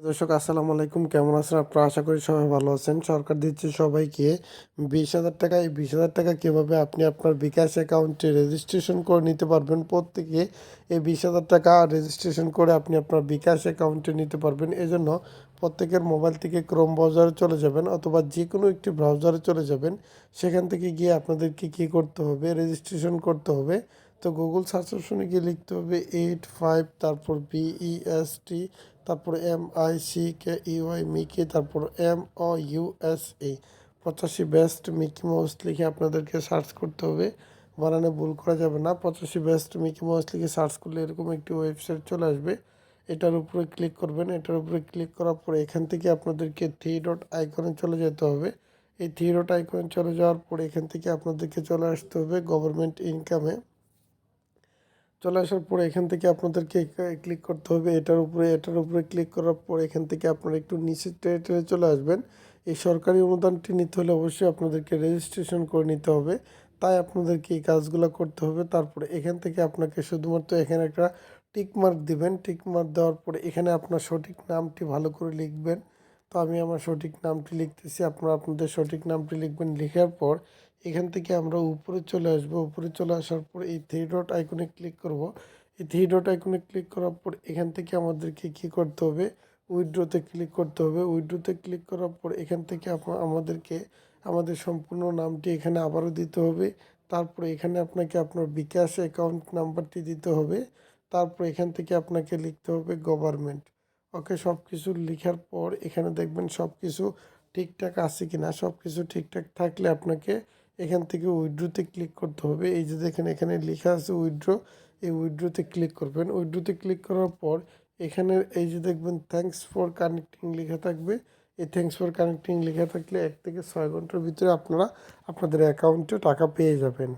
দর্শক আসসালামু আলাইকুম, কেমন আছেন আপনারা? আশা করি সবাই ভালো আছেন। সরকার দিচ্ছে সবাইকে 20,000 টাকা। এই 20,000 টাকা কীভাবে আপনি আপনার বিকাশ অ্যাকাউন্টে রেজিস্ট্রেশন করে নিতে পারবেন। প্রত্যেকে এই 20,000 টাকা রেজিস্ট্রেশন করে আপনি আপনার বিকাশ অ্যাকাউন্টে নিতে পারবেন। এজন্য প্রত্যেকের মোবাইল থেকে ক্রোম ব্রাউজারে চলে যাবেন অথবা যে কোনো একটি ব্রাউজারে চলে যাবেন। সেখান থেকে গিয়ে আপনাদেরকে কী করতে হবে, রেজিস্ট্রেশন করতে হবে। তো গুগল সার্চ অপশনে গিয়ে লিখতে হবে 85, তারপর BEST, তারপর MICKEY মিকি, তারপর MOUSE 85 বেস্ট মিকি মাউস লিখে আপনাদেরকে সার্চ করতে হবে। বানানে ভুল করা যাবে না। 85 বেস্ট মিকি মাউস লিখে সার্চ করলে এরকম একটি ওয়েবসাইট চলে আসবে। এটার উপরে ক্লিক করবেন। এটার উপরে ক্লিক করার পরে এখান থেকে আপনাদেরকে 3 ডট আইকনে চলে যেতে হবে। এই 3 ডট আইকনে চলে যাওয়ার পরে এখান থেকে আপনাদেরকে চলে আসতে হবে গভর্নমেন্ট ইনকামে। চলে আসার পরে এখান থেকে আপনাদেরকে ক্লিক করতে হবে এটার উপরে ক্লিক করার পর এখান থেকে আপনারা একটু নিচে টেনে চলে আসবেন। এই সরকারি অনুদানটি নিতে হলে অবশ্যই আপনাদেরকে রেজিস্ট্রেশন করে নিতে হবে। তাই আপনাদেরকে এই কাজগুলো করতে হবে। তারপরে এখান থেকে আপনাকে শুধুমাত্র এখানে একটা টিক মার্ক দিবেন। টিক মার্ক দেওয়ার পরে এখানে আপনার সঠিক নামটি ভালো করে লিখবেন। তো আমি আমার সঠিক নামটি লিখতেছি, আপনারা আপনাদের সঠিক নামটি লিখবেন। লেখার পর এখান থেকে আমরা উপরে চলে আসব। উপরে চলে আসার পর এই 3 ডট আইকনে ক্লিক করব। এই 3 ডট আইকনে ক্লিক করার পর এখান থেকে আমাদেরকে কী করতে হবে, উইথড্রোতে ক্লিক করতে হবে। উইথড্রোতে ক্লিক করার পর এখান থেকে আমাদেরকে আমাদের সম্পূর্ণ নামটি এখানে আবারও দিতে হবে। তারপরে এখানে আপনাকে আপনার বিকাশ অ্যাকাউন্ট নাম্বারটি দিতে হবে। তারপর এখান থেকে আপনাকে লিখতে হবে গভর্নমেন্ট। ওকে, সব কিছু লেখার পর এখানে দেখবেন সব কিছু ঠিকঠাক আছে কি না। সব কিছু ঠিকঠাক থাকলে আপনাকে এখান থেকে উইথড্রোতে ক্লিক করতে হবে। এই যে দেখেন এখানে লেখা আছে উইথড্রো, এই উইথড্রোতে ক্লিক করবেন। উইথড্রোতে ক্লিক করার পর এখানে এই যে দেখবেন থ্যাঙ্কস ফর কানেক্টিং লেখা থাকবে। এই থ্যাঙ্কস ফর কানেক্টিং লেখা থাকলে 1 থেকে 6 ঘন্টার ভিতরে আপনারা আপনাদের অ্যাকাউন্টে টাকা পেয়ে যাবেন।